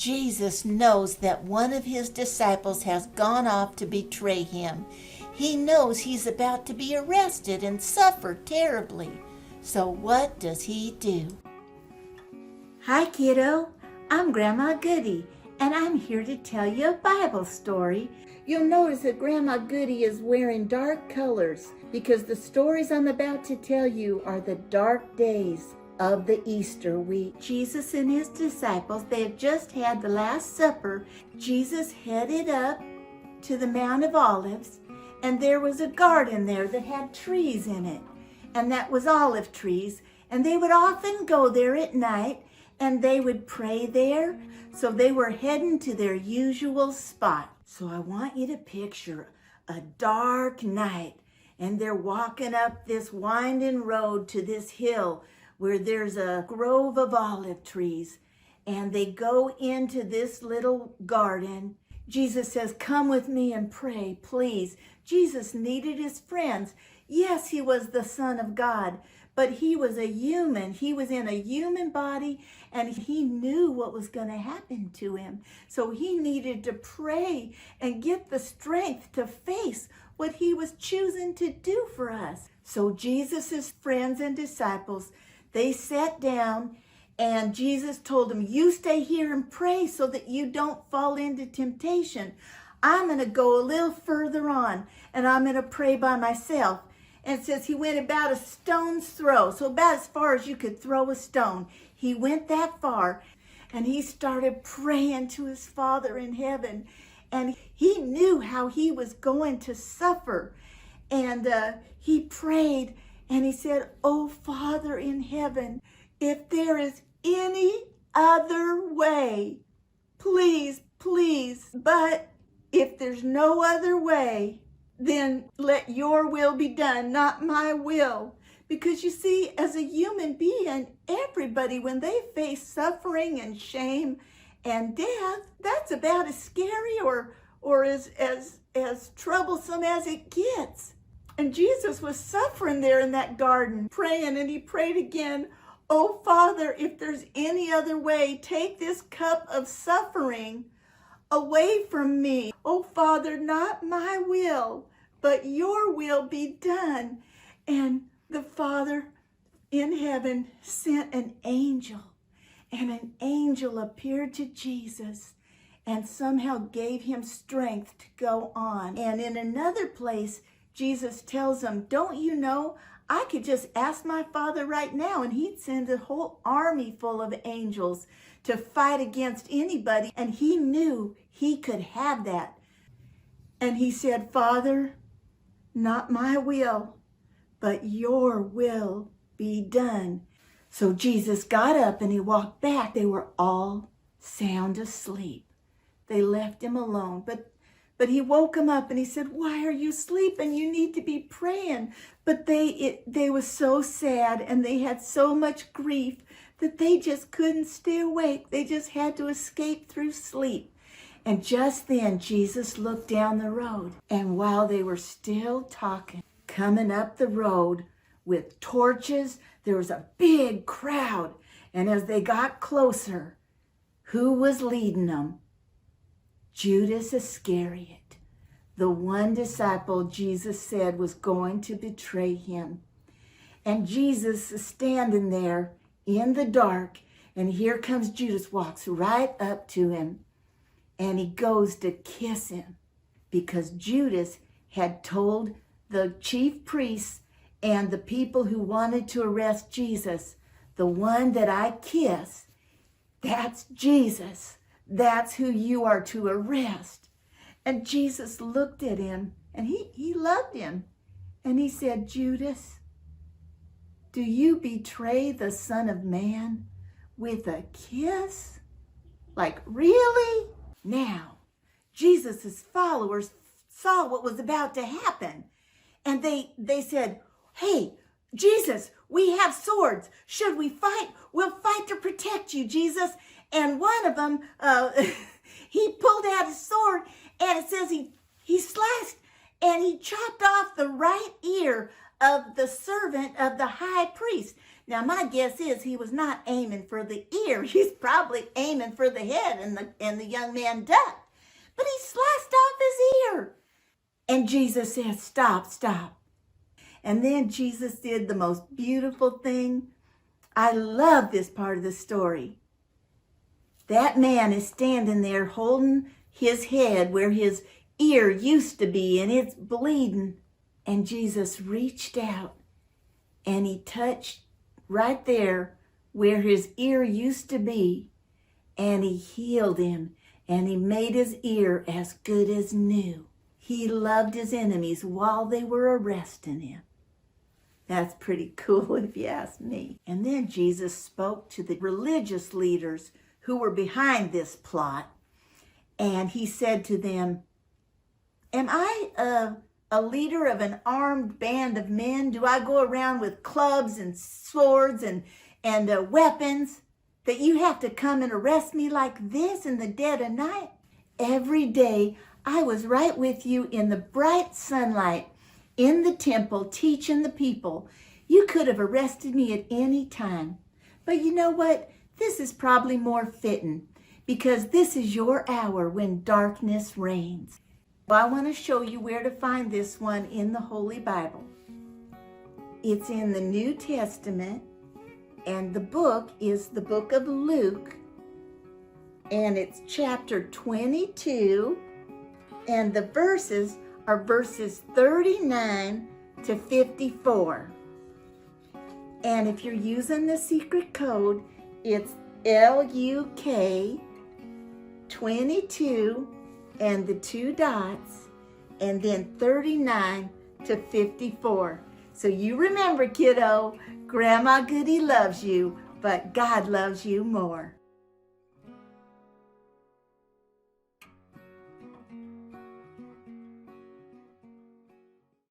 Jesus knows that one of his disciples has gone off to betray him. He knows he's about to be arrested and suffer terribly. So what does he do? Hi, kiddo. I'm Grandma Goodie, and I'm here to tell you a Bible story. You'll notice that Grandma Goodie is wearing dark colors because the stories I'm about to tell you are the dark days of the Easter week. Jesus and his disciples, they had just had the Last Supper. Jesus headed up to the Mount of Olives, and there was a garden there that had trees in it, and that was olive trees, and they would often go there at night, and they would pray there. So they were heading to their usual spot. So I want you to picture a dark night, and they're walking up this winding road to this hill where there's a grove of olive trees, and they go into this little garden. Jesus says, "Come with me and pray, please." Jesus needed his friends. Yes, he was the Son of God, but he was a human. He was in a human body, and he knew what was going to happen to him. So he needed to pray and get the strength to face what he was choosing to do for us. So Jesus' friends and disciples, they sat down, and Jesus told them, "You stay here and pray so that you don't fall into temptation. I'm going to go a little further on, and I'm going to pray by myself." And it says he went about a stone's throw, so about as far as you could throw a stone. He went that far, and he started praying to his Father in heaven. And he knew how he was going to suffer. And he prayed, and he said, "Oh, Father in heaven, if there is any other way, please, please. But if there's no other way, then let your will be done, not my will." Because you see, as a human being, everybody, when they face suffering and shame and death, that's about as scary or as troublesome as it gets. And Jesus was suffering there in that garden, praying, and he prayed again, "Oh, Father, if there's any other way, take this cup of suffering away from me. Oh, Father, not my will, but your will be done." And the Father in heaven sent an angel, and an angel appeared to Jesus and somehow gave him strength to go on. And in another place, Jesus tells him, "Don't you know, I could just ask my Father right now, and he'd send a whole army full of angels to fight against anybody." And he knew he could have that. And he said, "Father, not my will, but your will be done." So Jesus got up and he walked back. They were all sound asleep. They left him alone. But he woke him up and he said, "Why are you sleeping? You need to be praying." But they were so sad, and they had so much grief that they just couldn't stay awake. They just had to escape through sleep. And just then, Jesus looked down the road. And while they were still talking, coming up the road with torches, there was a big crowd. And as they got closer, who was leading them? Judas Iscariot, the one disciple Jesus said was going to betray him. And Jesus is standing there in the dark, and here comes Judas, walks right up to him, and he goes to kiss him, because Judas had told the chief priests and the people who wanted to arrest Jesus, "The one that I kiss, that's Jesus. That's who you are to arrest." And Jesus looked at him, and he loved him. And he said, "Judas, do you betray the Son of Man with a kiss?" Like, really? Now, Jesus' followers saw what was about to happen. And they said, "Hey, Jesus, we have swords. Should we fight? We'll fight to protect you, Jesus." And one of them, he pulled out his sword, and it says he sliced and he chopped off the right ear of the servant of the high priest. Now, my guess is he was not aiming for the ear. He's probably aiming for the head, and the young man ducked. But he sliced off his ear. And Jesus said, "Stop, stop." And then Jesus did the most beautiful thing. I love this part of the story. That man is standing there holding his head where his ear used to be, and it's bleeding. And Jesus reached out and he touched right there where his ear used to be, and he healed him, and he made his ear as good as new. He loved his enemies while they were arresting him. That's pretty cool if you ask me. And then Jesus spoke to the religious leaders who were behind this plot, and he said to them, "Am I a leader of an armed band of men? Do I go around with clubs and swords and weapons that you have to come and arrest me like this in the dead of night? Every day I was right with you in the bright sunlight in the temple teaching the people. You could have arrested me at any time. But you know what? This is probably more fitting because this is your hour when darkness reigns." Well, I want to show you where to find this one in the Holy Bible. It's in the New Testament, and the book is the book of Luke, and it's chapter 22, and the verses are verses 39 to 54. And if you're using the secret code, it's LUK 22 and the 2 dots, and then 39 to 54. So you remember, kiddo, Grandma Goodie loves you, but God loves you more.